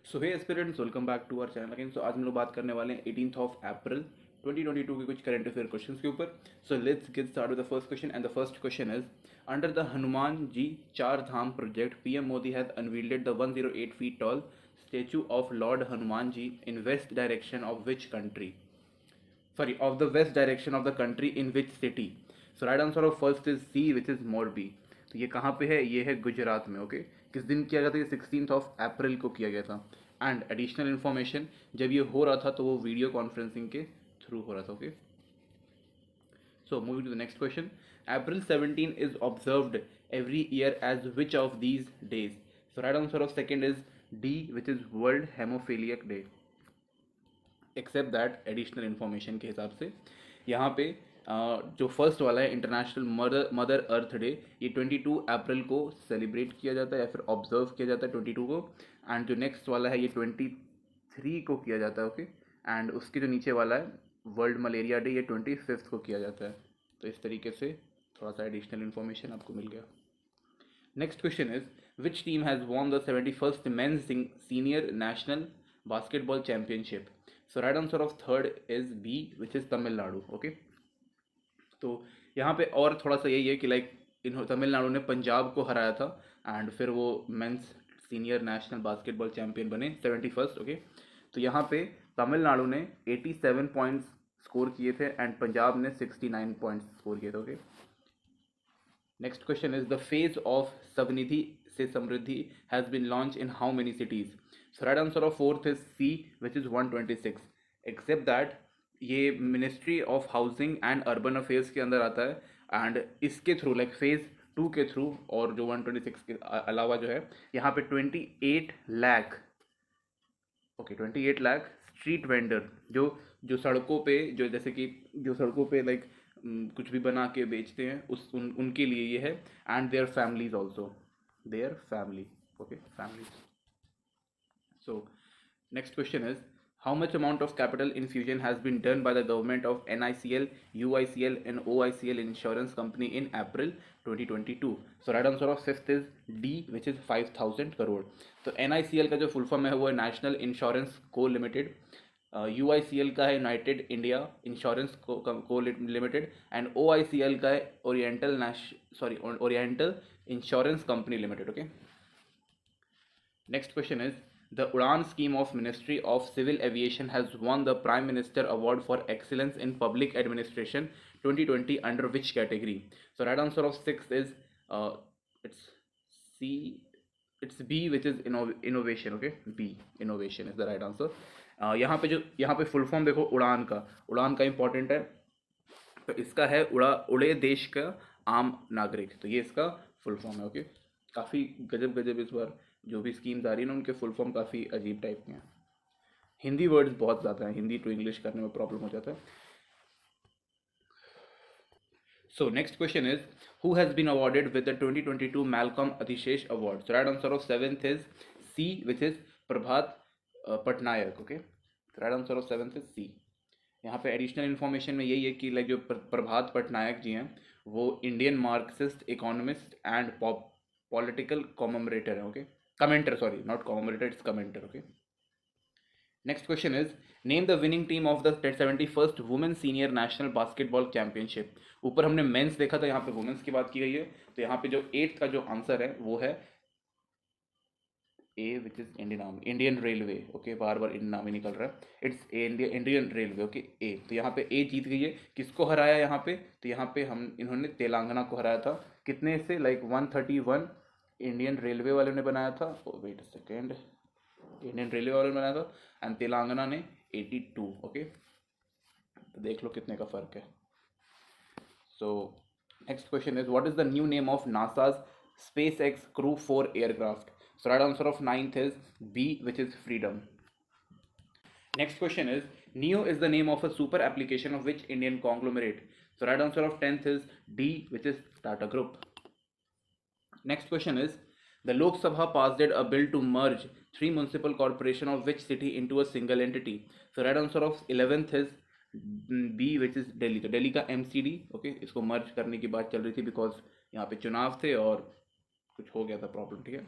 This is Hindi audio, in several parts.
So hey aspirants, welcome back to our channel again. So आज हम लोग बात करने वाले हैं 18th ऑफ अप्रैल 2022 के कुछ करंट अफेयर क्वेश्चंस के ऊपर। So let's get start with the first question and the first question is under the Hanuman ji Char Dham project PM Modi has unveiled the 108 feet tall statue of lord Hanuman ji in west direction of which country, sorry, of the west direction of the country in which city? So right answer of first is C, which is Morbi. तो ये कहाँ पे है? ये है गुजरात में। ओके, किस दिन किया गया था? ये 16th ऑफ अप्रैल को किया गया था। एंड एडिशनल इन्फॉर्मेशन, जब ये हो रहा था तो वो वीडियो कॉन्फ्रेंसिंग के थ्रू हो रहा था। Okay, so moving to the next question. April 17 is observed every year as which of these days? So right answer of second is D, which is World Hemophiliac Day. Except that additional information के हिसाब से यहाँ पे जो फर्स्ट वाला है इंटरनेशनल मदर अर्थ डे, ये 22 अप्रैल को सेलिब्रेट किया जाता है या फिर ऑब्जर्व किया जाता है 22 को। एंड जो नेक्स्ट वाला है ये 23 को किया जाता है। ओके, एंड उसके जो नीचे वाला है वर्ल्ड मलेरिया डे, ये 25 को किया जाता है। तो इस तरीके से थोड़ा सा एडिशनल इन्फॉर्मेशन आपको मिल गया। Next question is which team has won the 71st mains senior national basketball championship? So right answer of third is B, which is Tamil Nadu. Okay, तो यहाँ पे और थोड़ा सा यही है कि लाइक इन तमिलनाडु ने पंजाब को हराया था एंड फिर वो men's senior national basketball champion बने 71st। ओके, तो यहाँ पे तमिलनाडु ने 87 पॉइंट्स स्कोर किए थे एंड पंजाब ने 69 पॉइंट्स स्कोर किए थे। Okay, next question is the phase of Swanidhi से Samriddhi has been launch in how many cities? So right answer of fourth is C, which is 126। Except that ये ministry of housing and urban affairs के अंदर आता है एंड इसके थ्रू लाइक फेज 2 के थ्रू और जो 126 के अलावा जो है यहाँ पे 28 lakh, okay 28 lakh street vendor जो जो सड़कों पे जो जैसे कि जो सड़कों पे लाइक कुछ भी बना के बेचते हैं उनके लिए ये है। And their families also, their family. Okay, families. So next question is how much amount of capital infusion has been done by the government of NICL, UICL and OICL insurance company in April 2022? So right answer of fifth is D, which is 5,000 crore. तो NICL का जो फुल फॉर्म है वो है नेशनल इंश्योरेंस को लिमिटेड, UICL का है यूनाइटेड इंडिया इंश्योरेंस को लिमिटेड एंड OICL का है oriental insurance company limited. Okay, next question is The Udan scheme of Ministry of Civil Aviation has won the Prime Minister Award for Excellence in Public Administration 2020 under which category? So right answer of 6 is it's C, it's B, which is innovation. Okay, B, innovation is the right answer. यहाँ पे फुल फॉर्म देखो उड़ान का इंपॉर्टेंट है, तो इसका है उड़े देश का आम नागरिक, तो ये इसका फुल फॉर्म है। ओके, काफ़ी गजब इस बार जो भी स्कीम्स आ रही है ना उनके फुल फॉर्म काफ़ी अजीब टाइप के हैं। हिंदी वर्ड्स बहुत ज़्यादा हैं, हिंदी टू इंग्लिश करने में प्रॉब्लम हो जाता है। So next question is who has been awarded with the 2022 Malcolm Adiseshiah award? So right answer of seventh is C, which is Prabhat Patnaik. Okay, right answer of seventh is C. यहाँ पे एडिशनल इन्फॉर्मेशन में यही है कि लाइक जो प्रभात पटनायक जी हैं वो Indian Marxist economist and political commemorator है। Okay, commentator, sorry, not commemorator, it's commentator. Okay, next question is name the winning team of the 71st women senior national basketball championship. ऊपर हमने मेंस देखा था, यहाँ पे वुमेन्स की बात की गई है, तो यहाँ पे जो 8th का जो आंसर है वो है A, which is Indian railway. Okay, बार इंडियन नाम ही निकल रहा है, it's Indian railway. Okay, A, तो यहाँ पे ए जीत गई है। किसको हराया यहाँ पे? तो यहाँ पे इन्होंने तेलंगाना को हराया था। कितने से? लाइक 131 इंडियन रेलवे वाले ने बनाया था, wait a second, Indian railway वाले ने बनाया था एंड तेलंगाना ने 82। ओके, तो देख लो कितने का फर्क है। So next question is what is the new name of NASA's SpaceX Crew 4 aircraft? So right answer of ninth is B, which is freedom. Next question is NEO is the name of a super application of which Indian conglomerate? So right answer of 10th is D, which is Tata Group. Next question is the Lok Sabha passed a bill to merge 3 municipal corporation of which city into a single entity? So right answer of 11th is B, which is Delhi. तो दिल्ली का MCD, ओके, इसको मर्ज करने की बात चल रही थी बिकॉज यहाँ पे चुनाव थे और कुछ हो गया था प्रॉब्लम। ठीक है,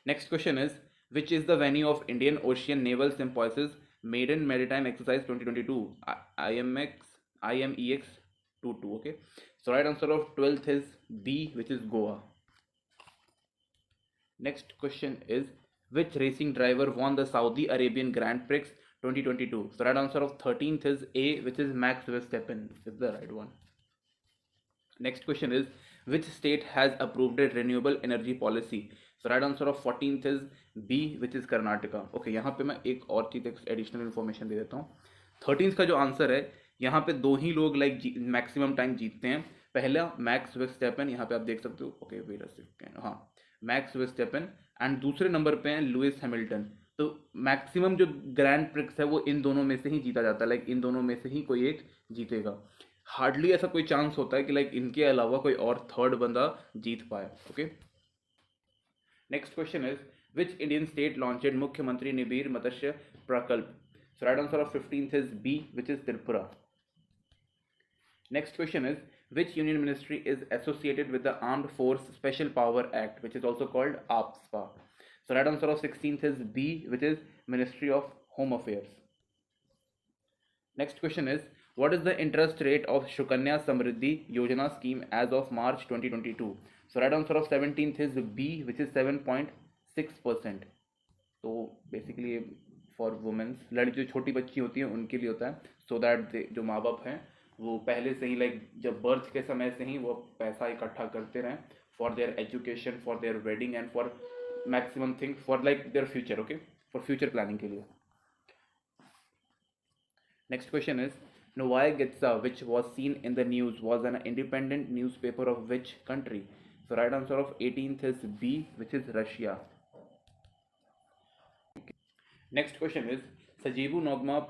next question is Which is the venue of Indian Ocean Naval Symposium's Maiden Maritime Exercise 2022? IMEX 22. Okay. So right answer of 12th is B, which is Goa. Next question is, which racing driver won the Saudi Arabian Grand Prix 2022? So right answer of 13th is A, which is Max Verstappen. Is the right one. Next question is, which state has approved a renewable energy policy? So right answer of 14th is B, which is Karnataka. Okay, यहाँ पे मैं एक और चीज एडिशनल इन्फॉर्मेशन दे देता हूँ. 13th का जो आंसर है, यहाँ पे दो ही लोग लाइक मैक्सिमम टाइम जीतते हैं. पहला मैक्स वेस्टैपन, यहाँ पे आप देख सकते हो. ओके वेट अ सेकंड, हाँ मैक्स वेस्टैपन. एंड दूसरे नंबर पे हैं लुइस हैमिल्टन. तो मैक्सिमम जो ग्रैंड प्रिक्स है वो इन दोनों में से ही जीता जाता है. लाइक इन दोनों में से ही कोई एक जीतेगा. हार्डली ऐसा कोई चांस होता है कि लाइक इनके अलावा कोई और थर्ड बंदा जीत पाए. Okay. Next question is, which Indian state launched Mukhyamantri Nibir Matsya Prakalp? So right answer of 15th is B, which is Tripura. Next question is, which union ministry is associated with the Armed Force Special Power Act, which is also called APSPA? So right answer of 16th is B, which is Ministry of Home Affairs. Next question is, what is the interest rate of Shukanya Samriddhi Yojana scheme as of March 2022? So right answer of 17th is B, which is 7.6%. तो बेसिकली फॉर वुमेन्स, लड़की जो छोटी बच्ची होती हैं उनके लिए होता है, सो दैट जो माँ बाप हैं वो पहले से ही लाइक जब बर्थ के समय से ही वो पैसा इकट्ठा करते रहें for their education, for their wedding and for maximum thing for like their future. Okay, for future planning के लिए. नेक्स्ट क्वेश्चन इज, नोवाया गित्सा which was seen in the news was an independent newspaper of which country? So right answer of 18th is B, which is Russia. Next question is, Sajibu Nongma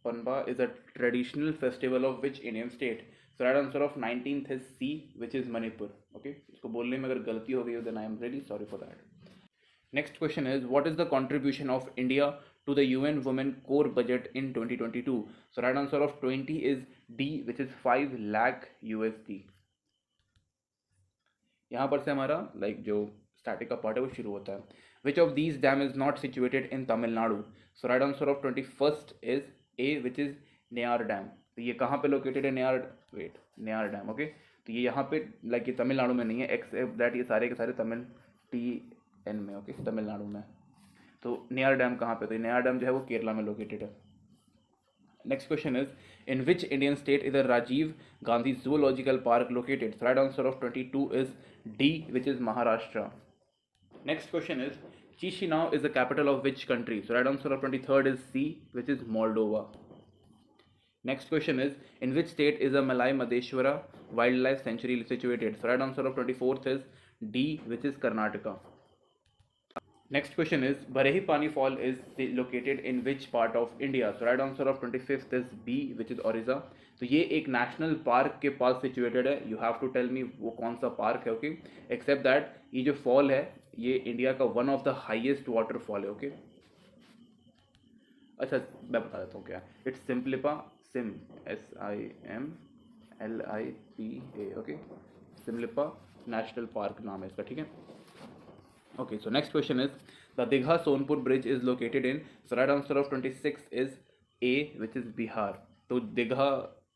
Panba is a traditional festival of which Indian state? So right answer of 19th is C, which is Manipur. Okay, इसको बोलने में अगर गलती हो गई हो then I am really sorry for that. Next question is, what is the contribution of India to the UN Women Core Budget in 2022? So right answer of 20 is D, which is 5 lakh USD. यहाँ पर से हमारा लाइक जो स्टैटिक का पार्ट है वो शुरू होता है. Which of these dam is not situated in Tamil Nadu? So right answer of 21st is A, which is Neyyar dam. तो ये कहाँ पे लोकेटेड है? नेयार डैम. ओके, तो ये यहाँ पे लाइक ये तमिलनाडु में नहीं है, एक्सेप्ट दैट ये सारे के सारे TN में. ओके, तमिलनाडु में. तो नेयार डैम कहाँ पे? तो नेयार डैम जो है वो केरला में लोकेटेड है. Next question is, in which Indian state is the Rajiv Gandhi zoological park located? Right answer of 22 is D, which is Maharashtra. Next question is, Chisinau is the capital of which country? So right answer of 23rd is C, which is Moldova. Next question is, in which state is the Malai Madeshwara Wildlife Sanctuary situated? So right answer of 24th is D, which is Karnataka. Next question is, Barehi Pani Fall is located in which part of India? So right answer of 25th is B, which is Orissa. तो ये एक नेशनल पार्क के पास सिचुएटेड है. You have to tell me वो कौन सा पार्क है. ओके, एक्सेप्ट दैट ये जो फॉल है ये इंडिया का one of the highest waterfall है. ओके, अच्छा मैं बता देता हूँ क्या. इट्स सिम्प्लिपा, सिम SIMLIPA. Okay, Similipal national park नाम है इसका. ठीक है. Okay, so next question is, the Digha Sonpur bridge is located in? So right answer of 26 is A, which is Bihar. तो दिघा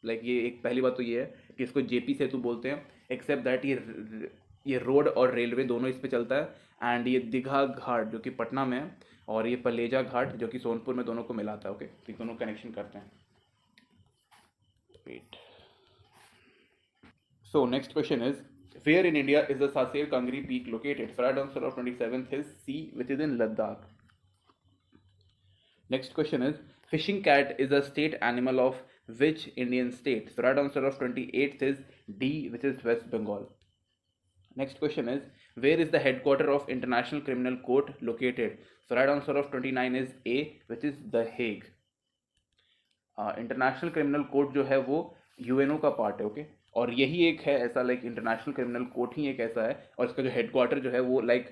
लाइक ये एक पहली बात तो ये है कि इसको JP सेतु बोलते हैं, एक्सेप्ट दैट ये रोड और रेलवे दोनों इस पे चलता है. एंड ये दीघा घाट जो कि पटना में है और ये पलेजा घाट जो कि सोनपुर में, दोनों को मिलाता है. ओके, तो ये दोनों कनेक्शन करते हैं. Wait. So next question is, where in India is the Sasir Kangri peak located? So right answer of 27th is C, which is in Ladakh. Next question is, fishing cat is a state animal of which Indian state? So right answer of 28th is D, which is West Bengal. Next question is, where is the headquarter of International Criminal Court located? So right answer of 29 is A, which is The Hague. International criminal court जो है वो UNO का पार्ट है. ओके, और यही एक है ऐसा लाइक इंटरनेशनल क्रिमिनल कोर्ट ही एक ऐसा है और इसका जो हेडक्वार्टर जो है वो लाइक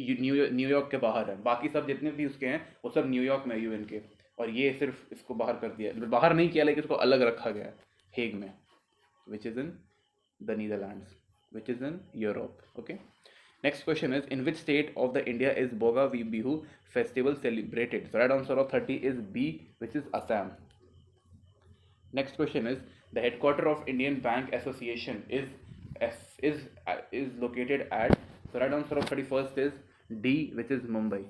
न्यूयॉर्क के बाहर है. बाकी सब जितने भी उसके हैं वो सब न्यूयॉर्क में UN के, और ये सिर्फ इसको बाहर कर दिया, बाहर नहीं किया लेकिन इसको अलग रखा गया है हेग में, which is in the Netherlands, which is in Europe. Okay, Next question is, in which state of the India is Boga Bihu festival celebrated? So right answer of 30 is B, which is Assam. Next question is, the headquarter of Indian Bank Association is located at. So right answer of 31st is D, which is Mumbai.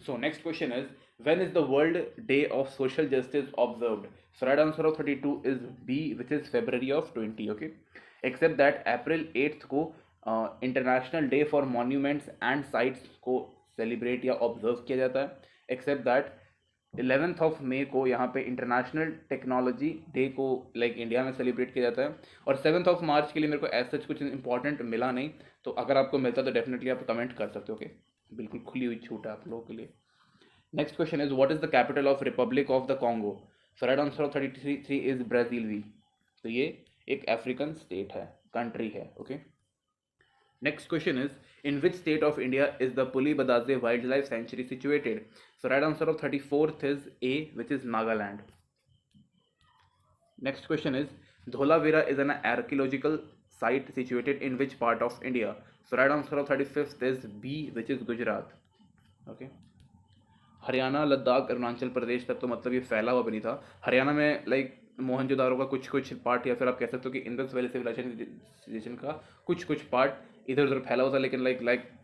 So next question is, when is the World Day of Social Justice observed? So right answer of 32 is B, which is February of 20. Okay, except that April 8th को international day for monuments and sites को सेलिब्रेट या ऑब्जर्व किया जाता है. Accept that 11th of May को यहाँ पे इंटरनेशनल टेक्नोलॉजी डे को इंडिया में सेलिब्रेट किया जाता है. और 7th ऑफ मार्च के लिए मेरे को एज सच कुछ इंपॉर्टेंट मिला नहीं, तो अगर आपको मिलता तो डेफिनेटली आप कमेंट कर सकते हो. ओके, बिल्कुल खुली हुई छूट है आप लोगों के लिए. Next question is, what is the capital of Republic of the Congo? So right answer of 33 is Brazil. तो ये एक अफ्रीकन स्टेट है, कंट्री है. Okay. Next question is, in which state of India is the Puli Badase Wildlife Sanctuary situated? So right answer of 34th is A, which is Nagaland. Next question is, Dholavira is an archaeological site situated in which part of India? So right answer of 35th is B, which is Gujarat. Okay. Haryana, Ladakh, Arunachal Pradesh तक तो मतलब ये फैला हुआ भी नहीं था. हरियाणा में मोहनजोदारो का कुछ पार्ट, या फिर आप कह सकते हो कि इंडस वैली सिविलाइजेशन का कुछ पार्ट इधर उधर फैला हुआ था, लेकिन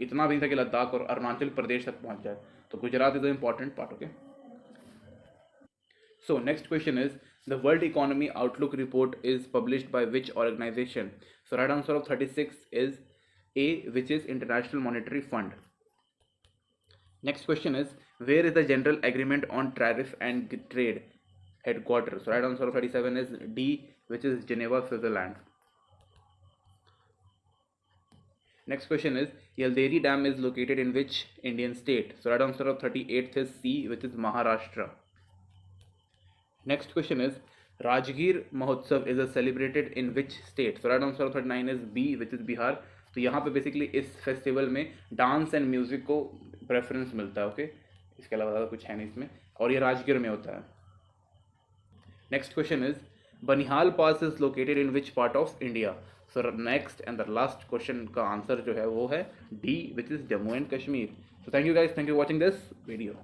इतना भी नहीं था कि लद्दाख और अरुणाचल प्रदेश तक पहुंच जाए. तो Gujarat is the important part. Okay. So next question is, the world economy outlook report is published by which organisation? So right answer of 36 is A, which is International Monetary Fund. Next question is, where is the General Agreement on Tariff and Trade headquarters? So right answer of 37 is D, which is Geneva, Switzerland. Next question is, Yalderi Dam is located in which Indian state? So right answer of 38th is C, which is Maharashtra. Next question is, Rajgir Mahotsav is celebrated in which state? So right answer of 39 is B, which is Bihar. तो यहाँ पे बेसिकली इस फेस्टिवल में डांस एंड म्यूजिक को प्रेफरेंस मिलता है. ओके, इसके अलावा ज़्यादा कुछ है नहीं इसमें, और ये राजगीर में होता है. Next question is, Banihal pass is located in which part of India? So next and the last question का आंसर जो है वो है D, which is Jammu and Kashmir. So thank you guys, thank you watching this video.